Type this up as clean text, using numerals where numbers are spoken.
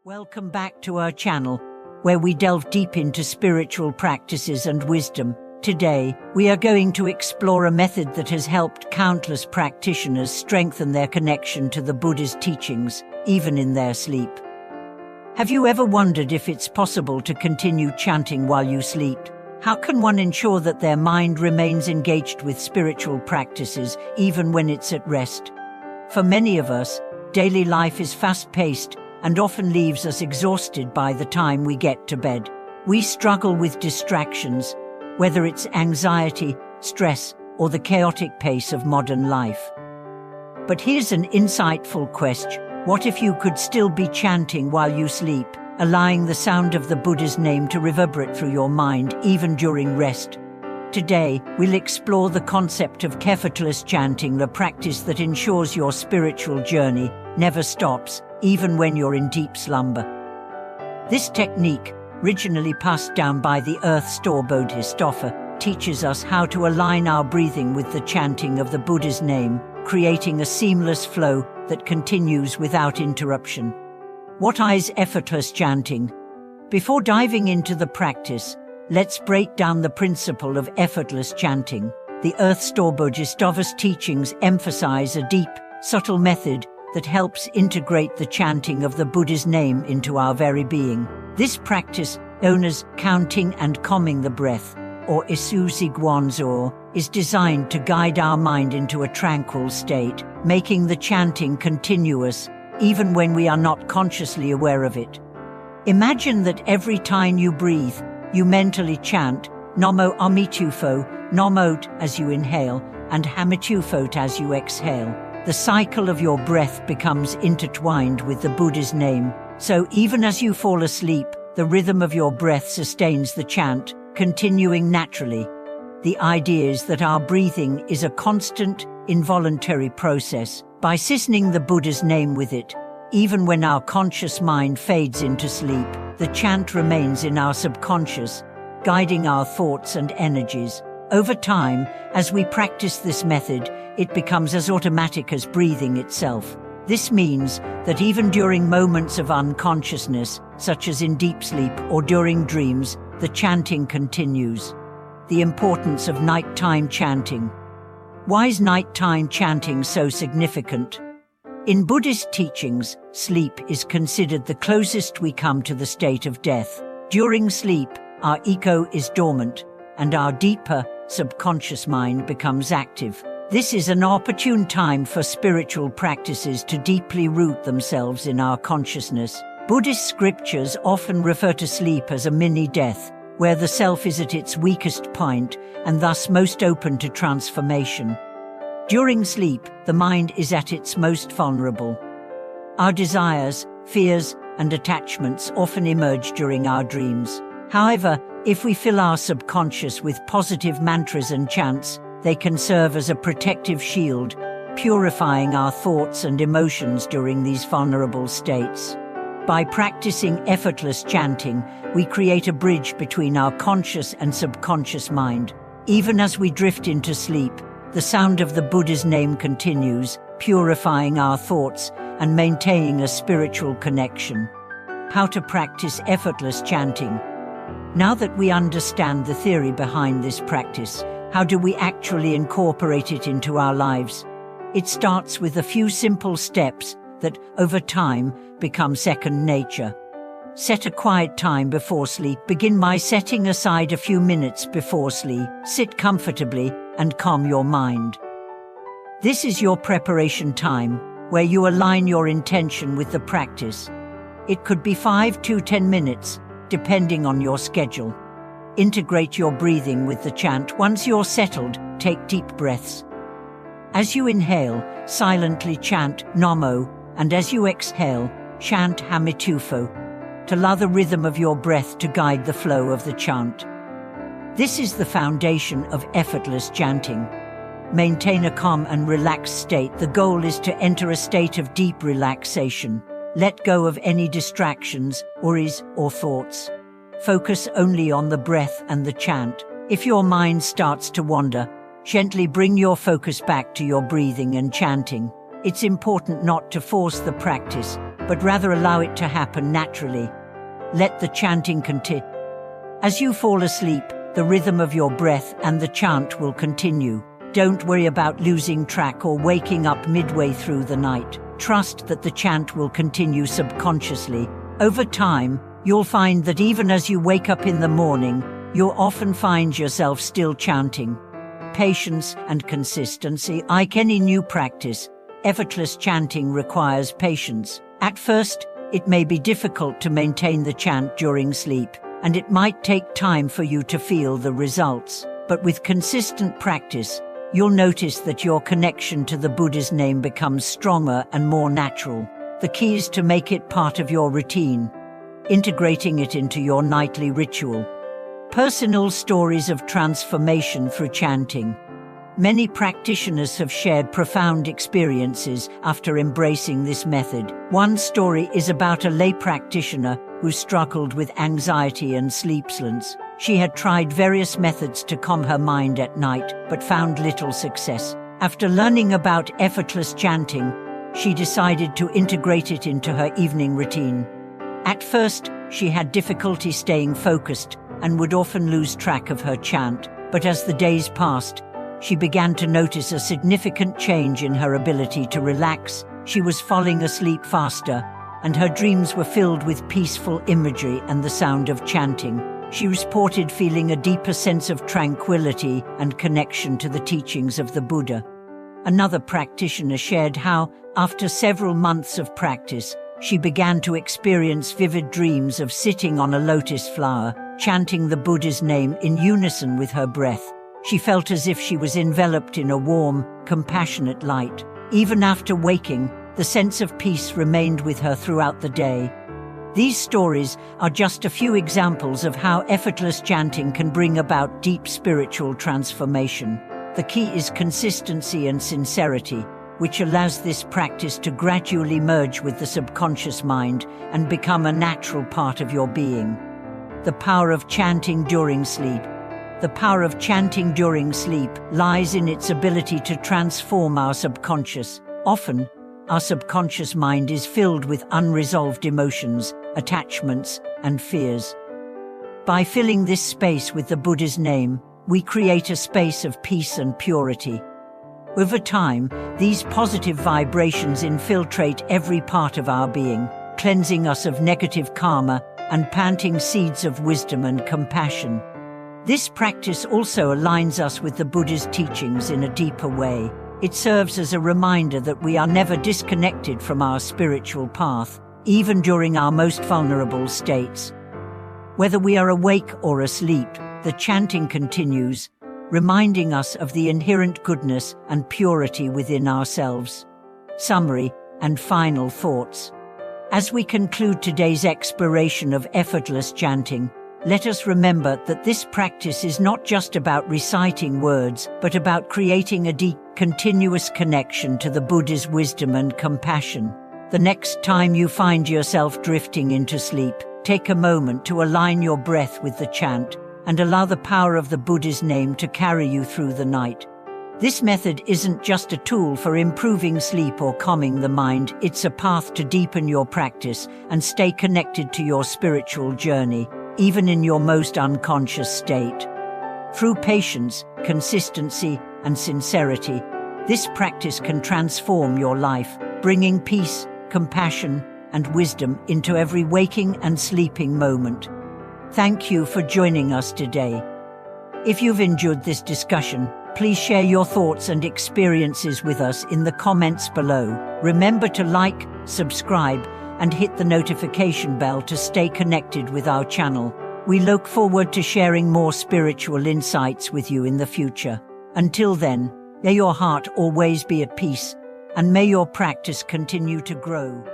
Welcome back to our channel, where we delve deep into spiritual practices and wisdom. Today, we are going to explore a method that has helped countless practitioners strengthen their connection to the Buddha's teachings, even in their sleep. Have you ever wondered if it's possible to continue chanting while you sleep? How can one ensure that their mind remains engaged with spiritual practices, even when it's at rest? For many of us, daily life is fast-paced and often leaves us exhausted by the time we get to bed. We struggle with distractions, whether it's anxiety, stress, or the chaotic pace of modern life. But here's an insightful question. What if you could still be chanting while you sleep, allowing the sound of the Buddha's name to reverberate through your mind even during rest? Today, we'll explore the concept of effortless chanting, the practice that ensures your spiritual journey never stops, even when you're in deep slumber. This technique, originally passed down by the Earth Store Bodhisattva, teaches us how to align our breathing with the chanting of the Buddha's name, creating a seamless flow that continues without interruption. What is effortless chanting? Before diving into the practice, let's break down the principle of effortless chanting. The Earth Store Bodhisattva's teachings emphasize a deep, subtle method that helps integrate the chanting of the Buddha's name into our very being. This practice, known as counting and calming the breath, or Isu Ziguanzor, is designed to guide our mind into a tranquil state, making the chanting continuous, even when we are not consciously aware of it. Imagine that every time you breathe, you mentally chant Namo Amitufo, Namot as you inhale, and Hamitufot as you exhale. The cycle of your breath becomes intertwined with the Buddha's name, so even as you fall asleep, the rhythm of your breath sustains the chant, continuing naturally. The idea is that our breathing is a constant, involuntary process. By seasoning the Buddha's name with it, even when our conscious mind fades into sleep, the chant remains in our subconscious, guiding our thoughts and energies. Over time, as we practice this method, it becomes as automatic as breathing itself. This means that even during moments of unconsciousness, such as in deep sleep or during dreams, the chanting continues. The importance of nighttime chanting. Why is nighttime chanting so significant? In Buddhist teachings, sleep is considered the closest we come to the state of death. During sleep, our ego is dormant, and our deeper, subconscious mind becomes active. This is an opportune time for spiritual practices to deeply root themselves in our consciousness. Buddhist scriptures often refer to sleep as a mini-death, where the self is at its weakest point and thus most open to transformation. During sleep, the mind is at its most vulnerable. Our desires, fears, and attachments often emerge during our dreams. However, if we fill our subconscious with positive mantras and chants, they can serve as a protective shield, purifying our thoughts and emotions during these vulnerable states. By practicing effortless chanting, we create a bridge between our conscious and subconscious mind. Even as we drift into sleep, the sound of the Buddha's name continues, purifying our thoughts and maintaining a spiritual connection. How to practice effortless chanting? Now that we understand the theory behind this practice, how do we actually incorporate it into our lives? It starts with a few simple steps that, over time, become second nature. Set a quiet time before sleep. Begin by setting aside a few minutes before sleep. Sit comfortably and calm your mind. This is your preparation time, where you align your intention with the practice. It could be 5 to 10 minutes, depending on your schedule. Integrate your breathing with the chant. Once you're settled, take deep breaths. As you inhale, silently chant Namo, and as you exhale, chant Hamitufo, to allow the rhythm of your breath to guide the flow of the chant. This is the foundation of effortless chanting. Maintain a calm and relaxed state. The goal is to enter a state of deep relaxation. Let go of any distractions, worries, or thoughts. Focus only on the breath and the chant. If your mind starts to wander, gently bring your focus back to your breathing and chanting. It's important not to force the practice, but rather allow it to happen naturally. Let the chanting continue. As you fall asleep, the rhythm of your breath and the chant will continue. Don't worry about losing track or waking up midway through the night. Trust that the chant will continue subconsciously. Over time, you'll find that even as you wake up in the morning, you'll often find yourself still chanting. Patience and consistency. Like any new practice, effortless chanting requires patience. At first, it may be difficult to maintain the chant during sleep, and it might take time for you to feel the results. But with consistent practice, you'll notice that your connection to the Buddha's name becomes stronger and more natural. The key is to make it part of your routine, integrating it into your nightly ritual. Personal stories of transformation through chanting. Many practitioners have shared profound experiences after embracing this method. One story is about a lay practitioner who struggled with anxiety and sleeplessness. She had tried various methods to calm her mind at night, but found little success. After learning about effortless chanting, she decided to integrate it into her evening routine. At first, she had difficulty staying focused and would often lose track of her chant, but as the days passed, she began to notice a significant change in her ability to relax. She was falling asleep faster, and her dreams were filled with peaceful imagery and the sound of chanting. She reported feeling a deeper sense of tranquility and connection to the teachings of the Buddha. Another practitioner shared how, after several months of practice, she began to experience vivid dreams of sitting on a lotus flower, chanting the Buddha's name in unison with her breath. She felt as if she was enveloped in a warm, compassionate light. Even after waking, the sense of peace remained with her throughout the day. These stories are just a few examples of how effortless chanting can bring about deep spiritual transformation. The key is consistency and sincerity, which allows this practice to gradually merge with the subconscious mind and become a natural part of your being. The power of chanting during sleep. The power of chanting during sleep lies in its ability to transform our subconscious. Often, our subconscious mind is filled with unresolved emotions, attachments, and fears. By filling this space with the Buddha's name, we create a space of peace and purity. Over time, these positive vibrations infiltrate every part of our being, cleansing us of negative karma and planting seeds of wisdom and compassion. This practice also aligns us with the Buddha's teachings in a deeper way. It serves as a reminder that we are never disconnected from our spiritual path, even during our most vulnerable states. Whether we are awake or asleep, the chanting continues, reminding us of the inherent goodness and purity within ourselves. Summary and final thoughts. As we conclude today's exploration of effortless chanting, let us remember that this practice is not just about reciting words, but about creating a deep, continuous connection to the Buddha's wisdom and compassion. The next time you find yourself drifting into sleep, take a moment to align your breath with the chant and allow the power of the Buddha's name to carry you through the night. This method isn't just a tool for improving sleep or calming the mind, it's a path to deepen your practice and stay connected to your spiritual journey, even in your most unconscious state. Through patience, consistency, and sincerity, this practice can transform your life, bringing peace, compassion, and wisdom into every waking and sleeping moment. Thank you for joining us today. If you've enjoyed this discussion, please share your thoughts and experiences with us in the comments below. Remember to like, subscribe, and hit the notification bell to stay connected with our channel. We look forward to sharing more spiritual insights with you in the future. Until then, may your heart always be at peace, and may your practice continue to grow.